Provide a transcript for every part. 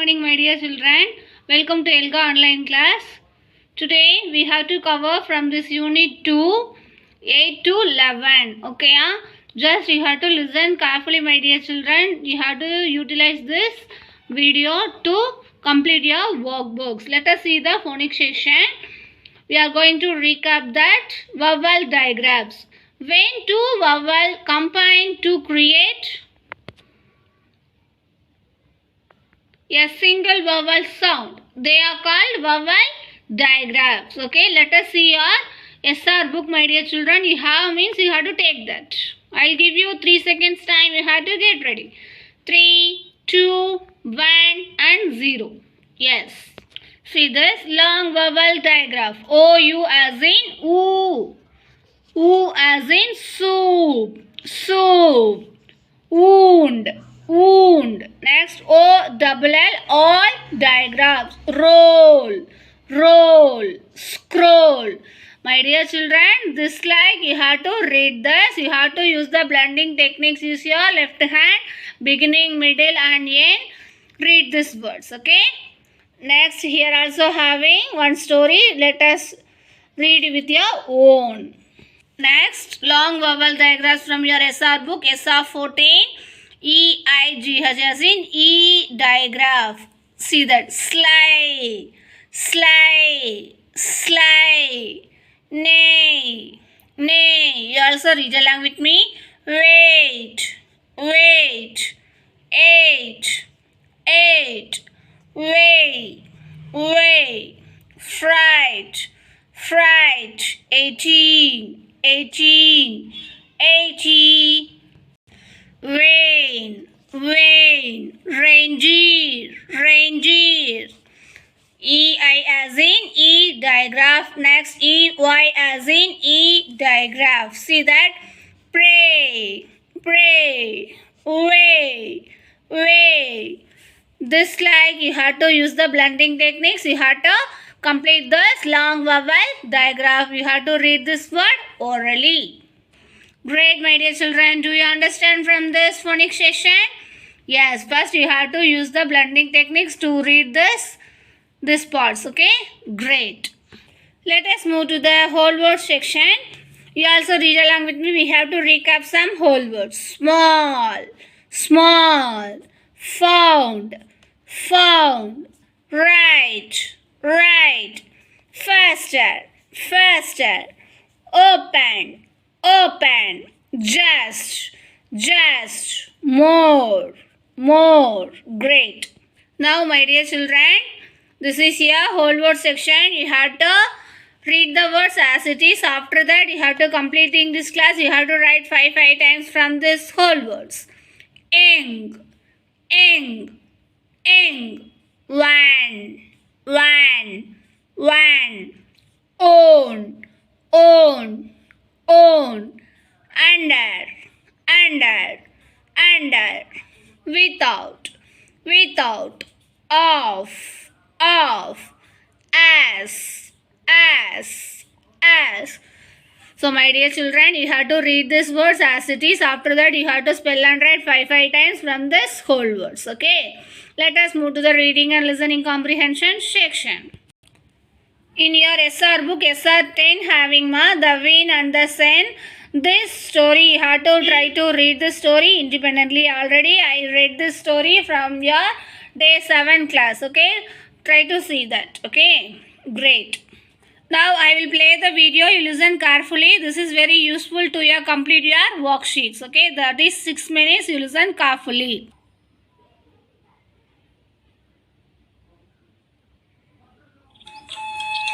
Morning, my dear children. Welcome to Elga online class. Today we have to cover from this unit 2, 8 to 11. Okay, just you have to listen carefully, my dear children. You have to utilize this video to complete your workbooks. Let us see the phonics section. We are going to recap that vowel diagrams. When two vowels combine to create a single vowel sound, they are called vowel diagrams. Okay, let us see your SR book, my dear children. You have to take that. I'll give you 3 seconds time. You have to get ready. 3, 2, 1 and 0. Yes. See this long vowel diagram. O-U as in oo. Oo as in soup. Soup. Wound. Wound. Next, O double L, all diagrams. Roll. Roll. Scroll. My dear children, this like you have to read this. You have to use the blending techniques. Use your left hand, beginning, middle and end. Read these words. Okay. Next, here also having one story. Let us read with your own. Next, long vowel diagrams from your SR book, SR 14. E-I-G-H as in E diagram. See that. Sly. Sly. Sly. Nay. Nay. You also read along with me. Wait. Wait. Eight. Eight. Way. Way. Fright. Fright. 18. 18. 80. Vain. Vain. Reindeer. Reindeer. E-I as in E diagram. Next, E-Y as in E diagram. See that? Pray. Pray. Way. Way. This like you have to use the blending techniques. You have to complete this long vowel diagram. You have to read this word orally. Great, my dear children. Do you understand from this phonics session? Yes, first you have to use the blending techniques to read this parts. Okay? Great. Let us move to the whole word section. You also read along with me. We have to recap some whole words. Small. Small. Found. Found. Right. Right. Faster. Faster. Open. Open. Just. Just. More. More. Great. Now, my dear children, this is your whole word section. You have to read the words as it is. After that, you have to completing this class. You have to write 5 times from this whole words. Ing. Ing. Ing. One. One. One. Own. Own. Own. Under. Under. Under. Without. Without. Off. Off. As. As. As. So, my dear children, you have to read these words as it is. After that, you have to spell and write 5 times from this whole words. Okay. Let us move to the reading and listening comprehension section. In your SR book, SR 10 having the wind and the sun. This story, you have to try to read the story independently. Already I read this story from your day 7 class. Okay. Try to see that. Okay. Great. Now I will play the video. You listen carefully. This is very useful to your complete your worksheets. Okay. That is 6 minutes. You listen carefully.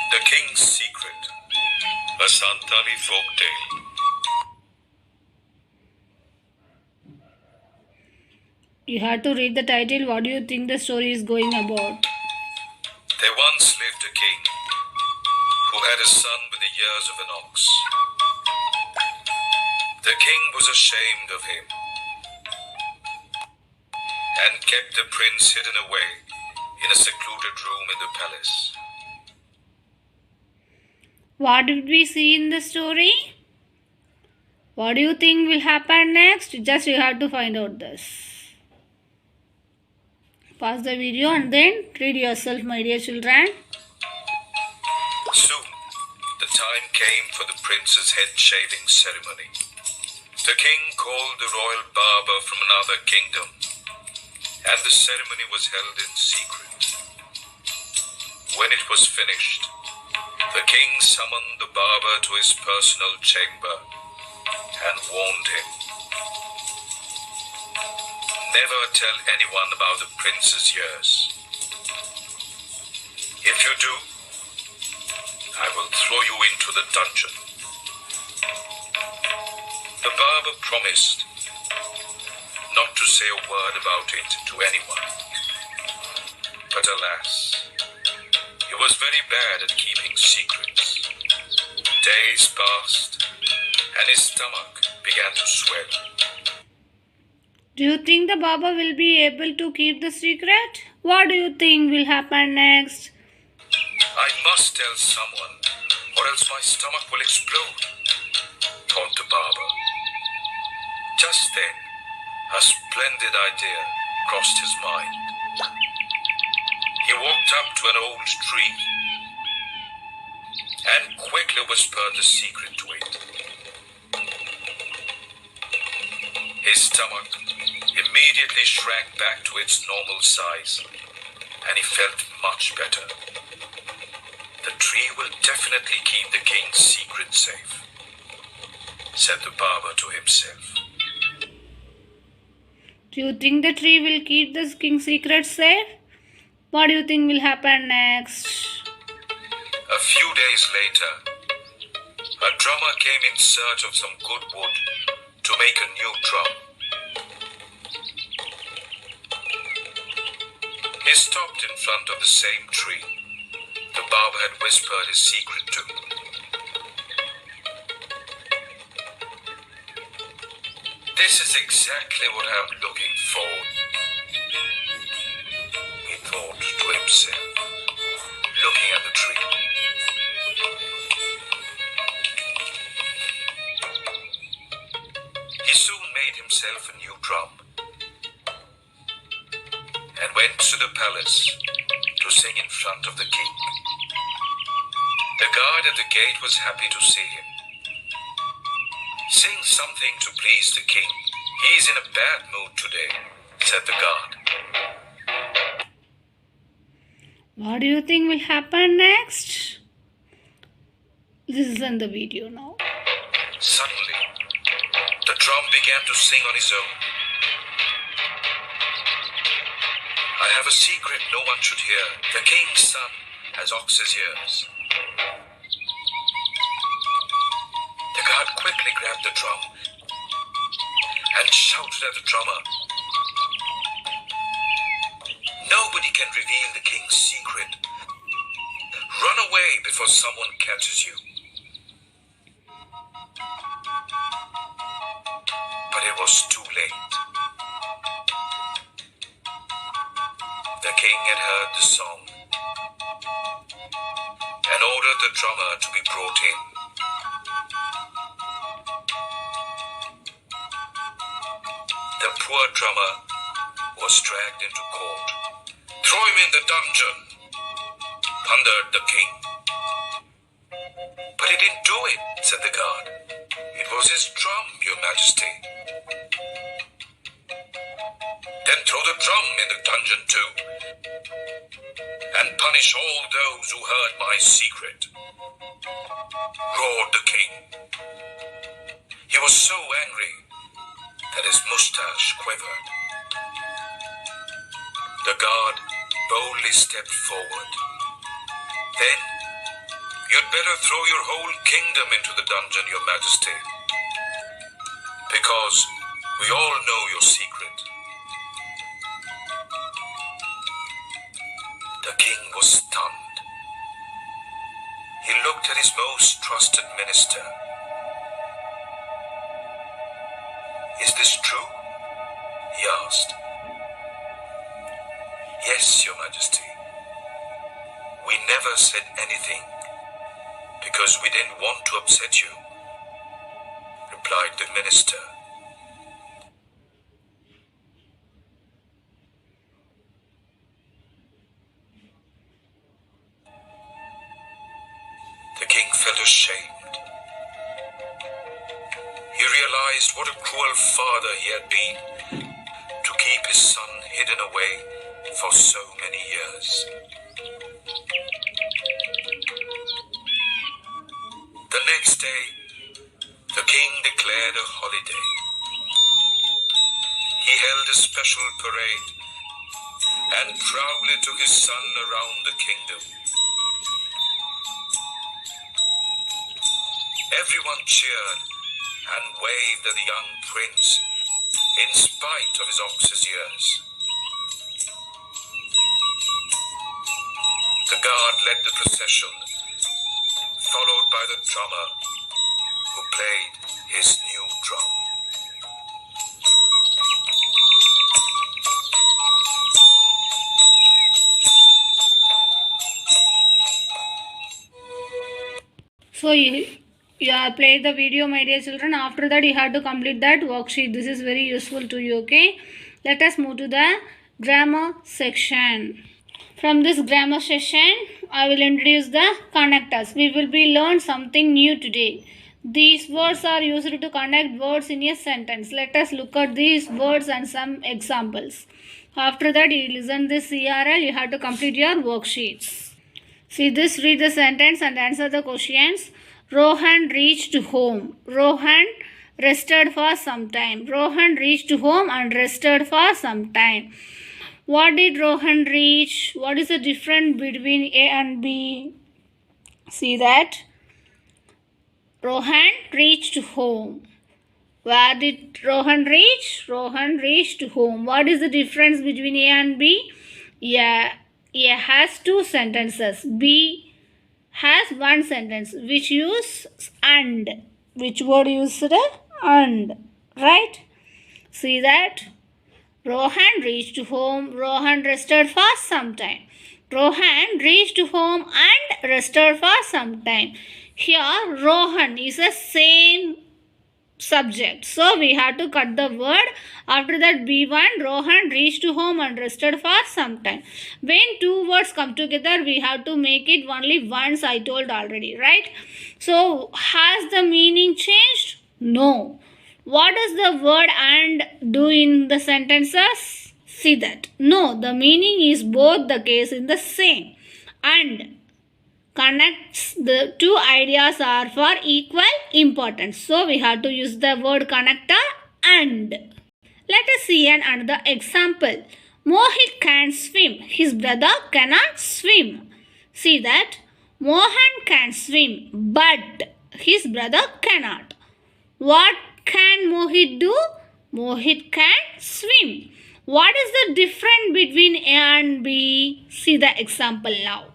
The King's Secret, a Santali folktale. You have to read the title. What do you think the story is going about? There once lived a king who had a son with the ears of an ox. The king was ashamed of him and kept the prince hidden away in a secluded room in the palace. What did we see in the story? What do you think will happen next? Just you have to find out this. Pause the video and then read yourself, my dear children. Soon, the time came for the prince's head-shaving ceremony. The king called the royal barber from another kingdom, and the ceremony was held in secret. When it was finished, the king summoned the barber to his personal chamber and warned him, "Never tell anyone about the prince's years. If you do, I will throw you into the dungeon." The barber promised not to say a word about it to anyone. But alas, he was very bad at keeping secrets. Days passed, and his stomach began to swell. Do you think the barber will be able to keep the secret? What do you think will happen next? "I must tell someone, or else my stomach will explode," thought the barber. Just then, a splendid idea crossed his mind. He walked up to an old tree and quickly whispered the secret to it. His stomach immediately shrank back to its normal size, and he felt much better. "The tree will definitely keep the king's secret safe," said the barber to himself. Do you think the tree will keep the king's secret safe? What do you think will happen next? A few days later, a drummer came in search of some good wood to make a new drum. He stopped in front of the same tree the barber had whispered his secret to. "This is exactly what I'm looking for," he thought to himself, looking at the tree. He soon made himself a new drum and went to the palace to sing in front of the king. The guard at the gate was happy to see him. "Sing something to please the king. He's in a bad mood today," said the guard. What do you think will happen next? Listen the video now. Suddenly, the drum began to sing on his own. "I have a secret no one should hear. The king's son has ox's ears." The guard quickly grabbed the drum and shouted at the drummer, "Nobody can reveal the king's secret. Run away before someone catches you." But it was too late. The king had heard the song and ordered the drummer to be brought in. The poor drummer was dragged into court. "Throw him in the dungeon," thundered the king. "But he didn't do it," said the guard. "It was his drum, your majesty." "Then throw the drum in the dungeon too, and punish all those who heard my secret," roared the king. He was so angry that his moustache quivered. The guard boldly stepped forward. "Then, you'd better throw your whole kingdom into the dungeon, your majesty, because we all know your secret." The king was stunned. He looked at his most trusted minister. "Is this true?" he asked. "Yes, your majesty. We never said anything because we didn't want to upset you," replied the minister. ashamed. He realized what a cruel father he had been to keep his son hidden away for so many years. The next day, the king declared a holiday. He held a special parade and proudly took his son around the kingdom. Everyone cheered and waved at the young prince in spite of his ox's ears. The guard led the procession, followed by the drummer who played his new drum. So you have played the video, my dear children. After that you have to complete that worksheet. This is very useful to you. Okay, let us move to the grammar section. From this grammar session I will introduce the connectors. We will be learn something new today. These words are used to connect words in a sentence. Let us look at these words and some examples. After that you listen this CRL. You have to complete your worksheets. See this, read the sentence and answer the questions. Rohan reached home. Rohan rested for some time. Rohan reached home and rested for some time. What did Rohan reach? What is the difference between A and B? See that. Rohan reached home. Where did Rohan reach? Rohan reached home. What is the difference between A and B? Yeah. A has two sentences. B has one sentence which use and. Which word used? And. Right? See that? Rohan reached home. Rohan rested for some time. Rohan reached home and rested for some time. Here Rohan is the same subject. So we have to cut the word. After that B1, Rohan reached home and rested for some time. When two words come together, we have to make it only once, I told already, right? So has the meaning changed? No. What does the word and do in the sentences? See that. No, the meaning is both the case in the same. And connects the two ideas are for equal importance. So we have to use the word connector and. Let us see another example. Mohit can swim. His brother cannot swim. See that. Mohan can swim, but his brother cannot. What can Mohit do? Mohit can swim. What is the difference between A and B? See the example now.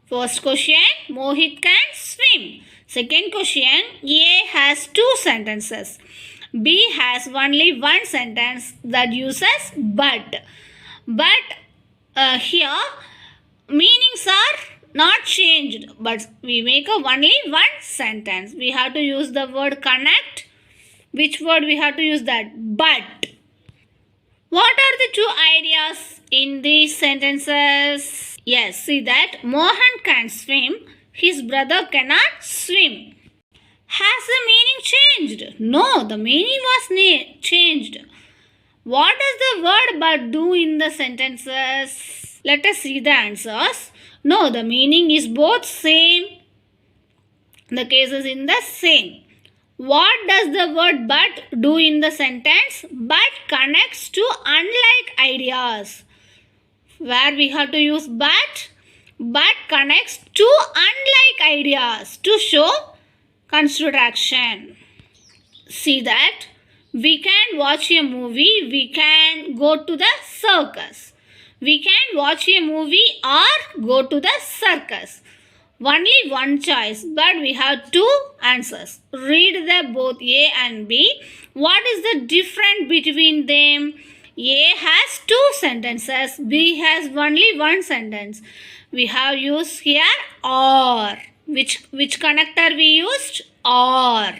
First question, Mohit can swim. Second question, A has two sentences. B has only one sentence that uses but. But here meanings are not changed, but we make only one sentence. We have to use the word connect. Which word we have to use that? But. What are the two ideas in these sentences? Yes, see that. Mohan can swim. His brother cannot swim. Has the meaning changed? No, the meaning was changed. What does the word but do in the sentences? Let us see the answers. No, the meaning is both same. The cases in the same. What does the word but do in the sentence? But connects to unlike ideas. Where we have to use but connects to unlike ideas to show construction. See that. We can watch a movie. We can go to the circus. We can watch a movie or go to the circus. Only one choice, but we have two answers. Read the both A and B. What is the difference between them? A has two sentences. B has only one sentence. We have used here or. Which connector we used? Or.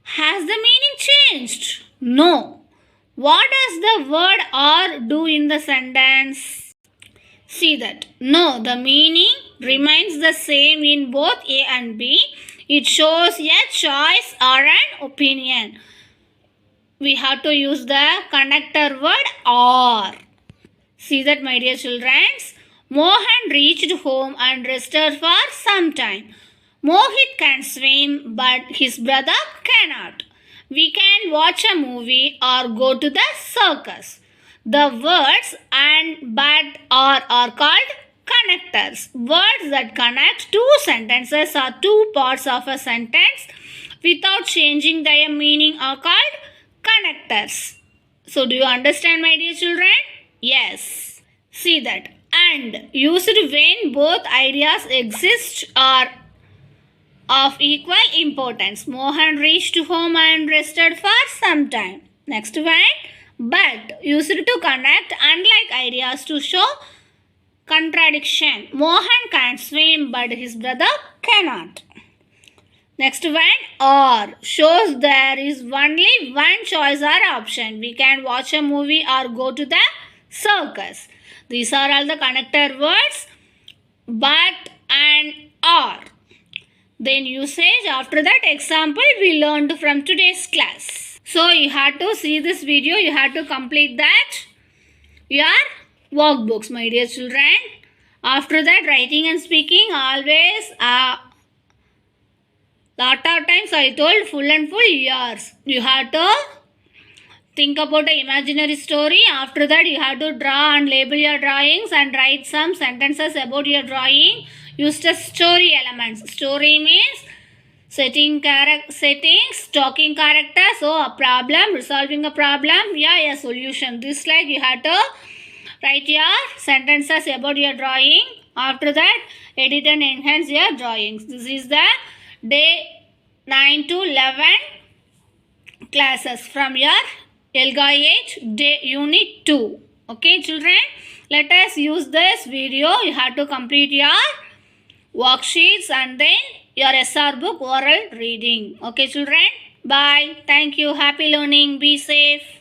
Has the meaning changed? No. What does the word or do in the sentence? See that. No, the meaning remains the same in both A and B. It shows a choice or an opinion. We have to use the connector word or. See that, my dear children. Mohan reached home and rested for some time. Mohit can swim, but his brother cannot. We can watch a movie or go to the circus. The words and but or are called connectors. Words that connect two sentences or two parts of a sentence without changing their meaning are called connectors. So, do you understand, my dear children? Yes. See that. And used when both ideas exist are of equal importance. Mohan reached home and rested for some time. Next one. But used to connect unlike ideas to show contradiction. Mohan can swim, but his brother cannot. Next one, or shows there is only one choice or option. We can watch a movie or go to the circus. These are all the connector words, but and or. Then usage after that example we learned from today's class. So you had to see this video, you had to complete that your workbooks, my dear children. After that, writing and speaking always lot of times I told full and full years. You have to think about an imaginary story. After that, you have to draw and label your drawings and write some sentences about your drawing. Use the story elements. Story means settings, talking characters. So a problem, resolving a problem, a solution. This like you have to write your sentences about your drawing. After that, edit and enhance your drawings. This is the day 9 to 11 classes from your Elga 8 day unit 2. Okay, children, let us use this video. You have to complete your worksheets and then your SR book oral reading. Okay, children, bye. Thank you. Happy learning. Be safe.